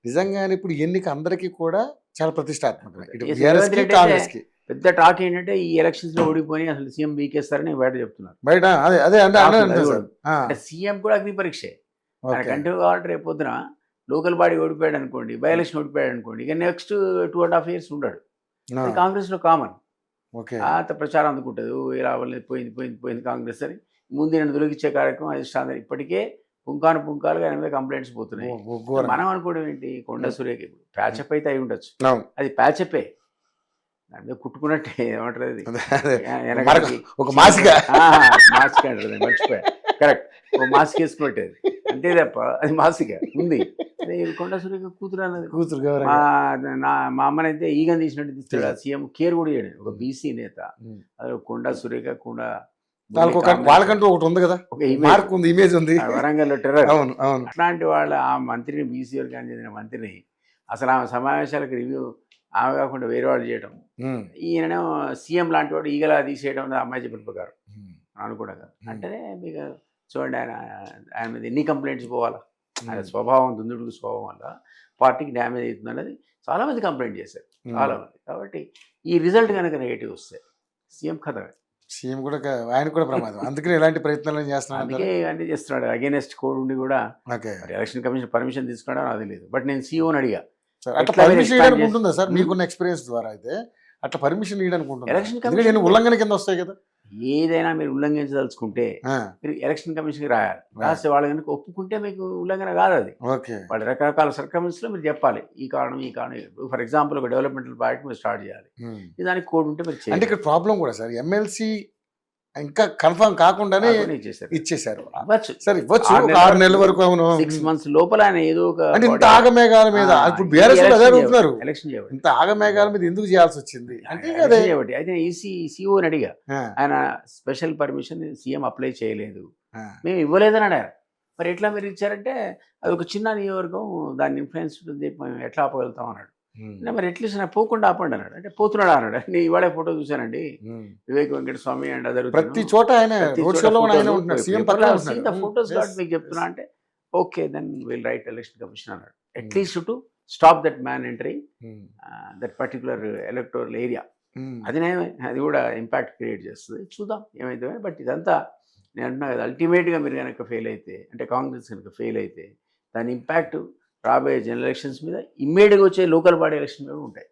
నిజంగానే ఇప్పుడు ఎన్నిక అందరికీ కూడా చాలా ప్రతిష్టాత్మకమే. ఇటు రేవంత్ బీఆర్ఎస్‌కి, రెడ్డి అయితే కాంగ్రెస్‌కి. పెద్ద టాక్ ఏంటంటే ఈ ఎలక్షన్స్లో ఓడిపోయి అసలు సీఎం బీకేస్తారని బయట చెప్తున్నారు. బయట అదే అదే అంటే టాక్ అదే ఉంది, అది అంటున్నా కూడా. సార్. ఆ! అంటే సీఎం కూడా అగ్ని పరీక్షే. ఓకే. ఆయనకంటూ కావాలంటే రేపు పొద్దున లోకల్ బాడీ ఓడిపోయాడు అనుకోండి, బై ఎలక్షన్ ఓడిపోయాడు అనుకోండి, ఇక నెక్స్ట్ 2.5 years ఉండడు. ఆ! అది కాంగ్రెస్లో కామన్. ఓకే. అంత ప్రచారం అందుకుంటుంది. ఇలా వాళ్ళది పోయింది కాంగ్రెస్ అని ముందు నేను తొలగించే కార్యక్రమం అధిష్టానం ఇప్పటికే పుంకాలుగా ఆయన మీద కంప్లైంట్స్ పోతున్నాయి. ఘోరంగా. మనం అనుకోవడం ఏంటి, కొండ సూర్యకి ఇప్పుడు ప్యాచప్ అయితే అయి ఉండొచ్చు, అవును. అది ప్యాచప్పే, దాని మీద కుట్టుకున్నట్టే ఏమంటారు అది అదే వెనకాలకి ఒక మాసిక. మాసిక అంటారు, మర్చిపోయా, కరెక్ట్, ఓ మాసిక వేసుకున్నట్టేది అంతే తప్ప అది మాసిక ఉంది. అదే కొండ సూర్య కూతురు అన్నది. కూతురు మా గౌరవంగా. మా అమ్మనైతే ఈగని తీసినట్టు తీస్తాడు సీఎం, కేర్ కూడా చేయడు. ఒక బీసీ నేత, అది కొండ సురేఖ కూడా వాళ్ళకంటూ ఒకటి ఉంది కదా, ఒక మార్క్ ఉంది, ఇమేజ్ ఉంది. వరంగల్లో టెర్రర్. అవును అవును. అట్లాంటి వాళ్ళ ఆ మంత్రిని, బీసీ వర్గానికి చెందిన మంత్రిని అసలు ఆమె సమావేశాలకు రివ్యూ ఆమె కాకుండా వేరే వాళ్ళు చేయడం, ఈయననేమో సీఎం లాంటి వాడు ఈగలా తీసేయడం అనేది అమ్మాయి చెప్పిన ప్రకారం అనుకోవడం కాదు. అంటేనే మీకు చూడండి, ఆయన మీద ఎన్ని కంప్లైంట్స్ పోవాలా, ఆయన స్వభావం, దుందుడుకు స్వభావం వల్ల పార్టీకి డ్యామేజ్ అవుతుంది అనేది చాలామంది కంప్లైంట్ చేశారు, చాలామంది. కాబట్టి ఈ రిజల్ట్ కనుక నెగటివ్ వస్తే సీఎం కథమే, సీఎం కూడా ఆయన కూడా ప్రమాదం. అందుకని ఎలాంటి ప్రయత్నాలు చేస్తున్నాడు, అందుకే ఇవన్నీ చేస్తున్నాడు. అగేనెస్ట్ కోడ్ ఉండి కూడా ఓకే. ఎలక్షన్ కమిషన్ పర్మిషన్ తీసుకున్నాడో అది లేదు. బట్ నేను సీఓని అడిగా, అట్లా పర్మిషన్ ఇవ్వడానికి ఉంటుందా సార్ మీకున్న ఎక్స్పీరియన్స్ ద్వారా? అయితే అట్లా పర్మిషన్ ఇవ్వడానికి ఉంటుంది, ఎలక్షన్ ఎందుకంటే కమిషన్ ఉల్లంఘన కింద వస్తాయి కదా. ఏదైనా మీరు ఉల్లంఘించదలుచుకుంటే మీరు ఎలక్షన్ కమిషన్కి రాయాలి. రాస్తే వాళ్ళు కనుక ఒప్పుకుంటే మీకు ఉల్లంఘన కాదు అది. ఓకే. వాళ్ళు రకరకాల సర్కమ్స్లో మీరు చెప్పాలి, ఈ కారణం ఈ కారణం. ఫర్ ఎగ్జాంపుల్ ఒక డెవలప్మెంటల్ ప్రాజెక్ట్ మీరు స్టార్ట్ చేయాలి, దానికి కోడ్ ఉంటే మీరు అంటే చేయాలి. ఇక్కడ ప్రాబ్లం కూడా సార్, ఎమ్మెల్సీ ఇంకా కన్ఫర్మ్ కాకుండానే ఇచ్చేసారు. ఇచ్చేసారు. ఇవ్వచ్చు, సరే ఇవ్వచ్చు, 6 నెలల వరకు. అవును, 6 months లోపల ఆయన ఏదో ఒక అంటే ఇంత ఆగమేఘాల మీద ఇప్పుడు బీఆర్ఎస్ అదే అడుగుతున్నారు, ఎలక్షన్ చేయబట్టి, ఇంత ఆగమేఘాల మీద ఎందుకు చేయాల్సి వచ్చింది అంటే అదే. చేయబట్టి అయితే సీఓని అడిగా, ఆయన స్పెషల్ పర్మిషన్ సీఎం అప్లై చేయలేదు, మేము ఇవ్వలేదని అన్నారు. మరి ఎట్లా మీరు ఇచ్చారంటే అది ఒక చిన్న నియోజకవర్గం, దాన్ని ఇన్ఫ్లుయెన్స్ ఉంటుంది, మేము ఎట్లా ఆపగలుగుతాం అన్నాడు. మరి ఎట్లీస్ట్ నాకు పోకుండా ఆపండి అన్నాడు. అంటే పోతున్నాడు అన్నాడు. నేను ఇవాళ ఫోటో చూశానండి, వివేక్ వెంకటస్వామి అండ్ అదర్ ప్రతి చోట ఆయన రోడ్ షోలో ఆయన ఉంటున్నాడు, సీఎం పక్కన ఉంటున్నాడు. ఫోటోస్ మీకు చెప్తున్నా అంటే okay then will write election commission అన్నాడు, at least to stop that man entering that particular electoral area. అది కూడా ఇంపాక్ట్ క్రియేట్ చేస్తుంది, చూద్దాం ఏమైతే. బట్ ఇదంతా నేను అంటున్నా కదా, అల్టిమేట్గా మీరు కనుక ఫెయిల్ అయితే, అంటే కాంగ్రెస్ కనుక ఫెయిల్ అయితే దాని ఇంపాక్ట్ రాబోయే జనరల్ ఎలక్షన్స్ మీద, ఇమ్మీడియట్గా వచ్చే లోకల్ బాడీ ఎలక్షన్ మీద ఉంటాయి.